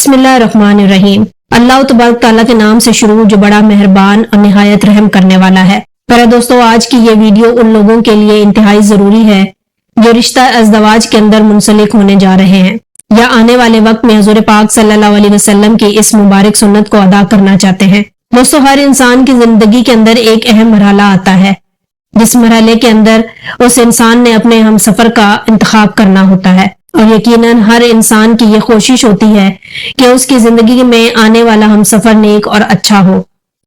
बिस्मिल्लाहिर्रहमानिर्रहीम। अल्लाह तबारक तआला के नाम से शुरू जो बड़ा मेहरबान और निहायत रहम करने वाला है। प्यारे दोस्तों, आज की ये वीडियो उन लोगों के लिए इंतहाई जरूरी है जो रिश्ता अज़दवाज के अंदर मुंसलिक होने जा रहे हैं या आने वाले वक्त में हुज़ूर पाक सल्लल्लाहु अलैहि वसल्लम की इस मुबारक सुन्नत को अदा करना चाहते हैं। दोस्तों, हर इंसान की जिंदगी के अंदर एक अहम मरहला आता है जिस मरहले के अंदर उस इंसान ने अपने हम सफर का इंतखाब करना होता है और यकीनन हर इंसान की ये कोशिश होती है कि उसकी जिंदगी में आने वाला हम सफर नेक और अच्छा हो,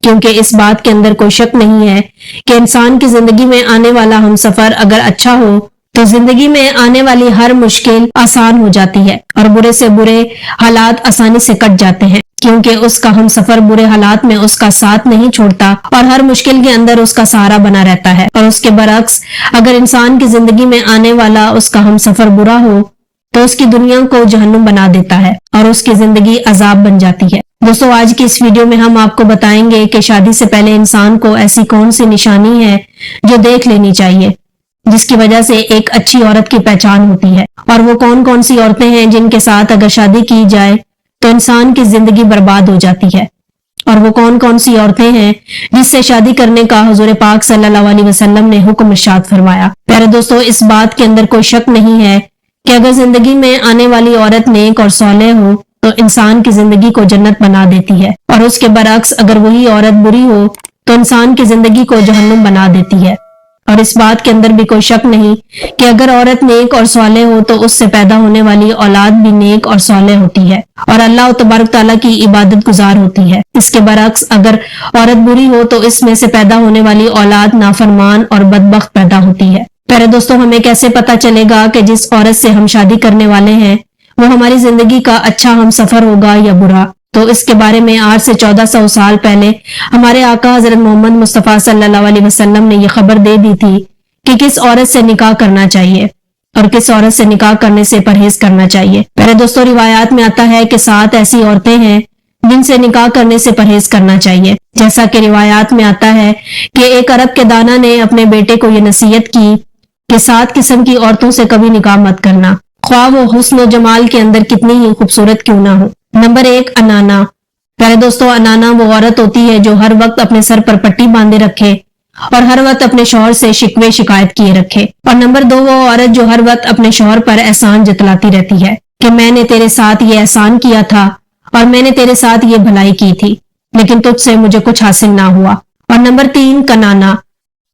क्योंकि इस बात के अंदर कोई शक नहीं है कि इंसान की जिंदगी में आने वाला हम सफर अगर अच्छा हो तो जिंदगी में आने वाली हर मुश्किल आसान हो जाती है और बुरे से बुरे हालात आसानी से कट जाते हैं, क्योंकि उसका हम सफर बुरे हालात में उसका साथ नहीं छोड़ता और हर मुश्किल के अंदर उसका सहारा बना रहता है। और उसके बरक्स अगर इंसान की जिंदगी में आने वाला उसका हम सफर बुरा हो तो उसकी दुनिया को जहन्नुम बना देता है और उसकी जिंदगी अजाब बन जाती है। दोस्तों, आज की इस वीडियो में हम आपको बताएंगे कि शादी से पहले इंसान को ऐसी कौन सी निशानी है जो देख लेनी चाहिए जिसकी वजह से एक अच्छी औरत की पहचान होती है, और वो कौन कौन सी औरतें हैं जिनके साथ अगर शादी की जाए तो इंसान की जिंदगी बर्बाद हो जाती है, और वो कौन कौन सी औरतें हैं जिससे शादी करने का हुजूर पाक सल्लल्लाहु अलैहि वसल्लम ने हुक्म इरशाद फरमाया। प्यारे दोस्तों, इस बात के अंदर कोई शक नहीं है कि अगर जिंदगी में आने वाली औरत नेक और सौलेह हो तो इंसान की जिंदगी को जन्नत बना देती है, और उसके बरक्स अगर वही औरत बुरी हो तो इंसान की जिंदगी को जहन्नुम बना देती है। और इस बात के अंदर भी कोई शक नहीं कि अगर औरत नेक और सौलेह हो तो उससे पैदा होने वाली औलाद भी नेक और सौलेह होती है और अल्लाह तबारक तआला की इबादत गुजार होती है। इसके बरक्स अगर औरत बुरी हो तो इसमें से पैदा होने वाली औलाद नाफरमान और बदबख्त पैदा होती है। प्यारे दोस्तों, हमें कैसे पता चलेगा कि जिस औरत से हम शादी करने वाले हैं वो हमारी जिंदगी का अच्छा हम सफर होगा या बुरा? तो इसके बारे में आज से 1400 साल पहले हमारे आका हजरत मोहम्मद मुस्तफ़ा सल्लल्लाहु अलैहि वसल्लम ने यह खबर दे दी थी कि किस औरत से निकाह करना चाहिए और किस औरत से निकाह करने से परहेज करना चाहिए। पहले दोस्तों, रिवायात में आता है कि 7 ऐसी औरतें हैं जिनसे निकाह करने से परहेज करना चाहिए। जैसा कि रिवायात में आता है कि एक अरब के दाना ने अपने बेटे को यह नसीहत की कि 7 किस्म की औरतों से कभी निकाह मत करना, ख्वाह वो हुस्न और जमाल के अंदर कितनी ही खूबसूरत क्यों ना हो। नंबर 1, अनाना। प्यारे दोस्तों, अनाना वो औरत होती है जो हर वक्त अपने सर पर पट्टी बांधे रखे और हर वक्त अपने शौहर से शिकवे शिकायत किए रखे। और नंबर 2, वो औरत जो हर वक्त अपने शौहर पर एहसान जतलाती रहती है कि मैंने तेरे साथ ये एहसान किया था और मैंने तेरे साथ ये भलाई की थी, लेकिन तुझसे मुझे कुछ हासिल ना हुआ। और नंबर 3, कनाना।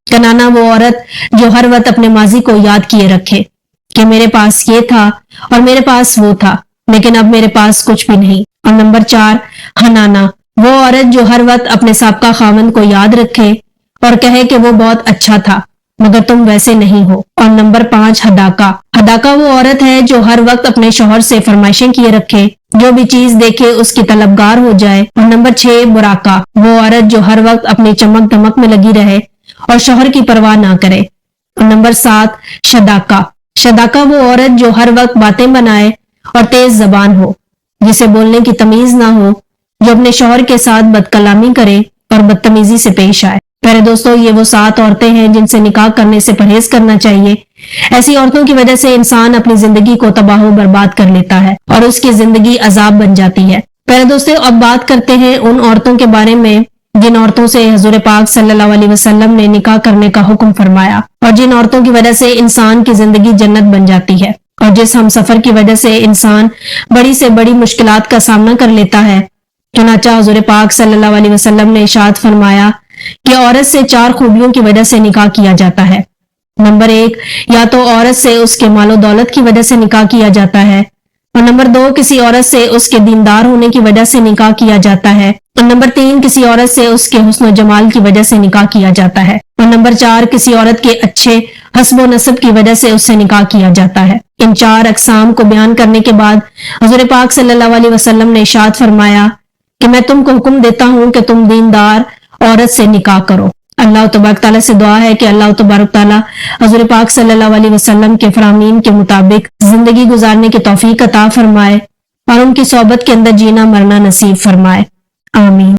कनाना वो औरत जो हर वक्त अपने माजी को याद किए रखे कि मेरे पास ये था और मेरे पास वो था, लेकिन अब मेरे पास कुछ भी नहीं। और नंबर 4, हनाना। वो औरत जो हर वक्त अपने साबका खामन को याद रखे और कहे कि वो बहुत अच्छा था मगर तुम वैसे नहीं हो। और नंबर 5, हदाका। हदाका वो औरत है जो हर वक्त अपने शौहर से फरमाइशें किए रखे, जो भी चीज देखे उसकी तलबगार हो जाए। और नंबर 6, बुराका। वो औरत जो हर वक्त अपनी चमक दमक में लगी रहे और शौहर की परवाह ना करे। और नंबर 7, शदाका। शदाका वो औरत जो हर वक्त बातें बनाए और तेज जबान हो, जिसे बोलने की तमीज ना हो, जो अपने शौहर के साथ बदकलामी करे और बदतमीजी से पेश आए। प्यारे दोस्तों, ये वो 7 औरतें हैं जिनसे निकाह करने से परहेज करना चाहिए। ऐसी औरतों की वजह से इंसान अपनी जिंदगी को तबाह बर्बाद कर लेता है और उसकी जिंदगी अजाब बन जाती है। प्यारे दोस्तों, अब बात करते हैं उन औरतों के बारे में जिन औरतों से हुजूर पाक सल्लल्लाहु अलैहि वसल्लम ने निकाह करने का हुक्म फरमाया और जिन औरतों की वजह से इंसान की जिंदगी जन्नत बन जाती है और जिस हम सफर की वजह से इंसान बड़ी से बड़ी मुश्किलात का सामना कर लेता है। चुनांचे हुजूर पाक सल्लल्लाहु अलैहि वसल्लम ने इरशाद फरमाया कि औरत से 4 खूबियों की वजह से निकाह किया जाता है। नंबर 1, या तो औरत से उसके मालो दौलत की वजह से निकाह किया जाता है। और नंबर 2, किसी औरत से उसके दीनदार होने की वजह से निकाह किया जाता है। और नंबर 3, किसी औरत से उसके हुस्न जमाल की वजह से निकाह किया जाता है। और नंबर 4, किसी औरत के अच्छे हस्ब नसब की वजह से उससे निकाह किया जाता है। इन 4 अक़साम को बयान करने के बाद हुज़ूर पाक सल्लल्लाहु अलैहि वसल्लम ने इरशाद फरमाया कि मैं तुमको हुक्म देता हूं कि तुम दीनदार औरत से निकाह करो। अल्लाह तबारक तआला से दुआ है कि अल्लाह तबारक तआला हुज़ूर पाक सल्लल्लाहु अलैहि वसल्लम के फरमीन के मुताबिक जिंदगी गुजारने की तौफीक अता फरमाए और उनकी सोहबत के अंदर जीना मरना नसीब फरमाए। आमीन।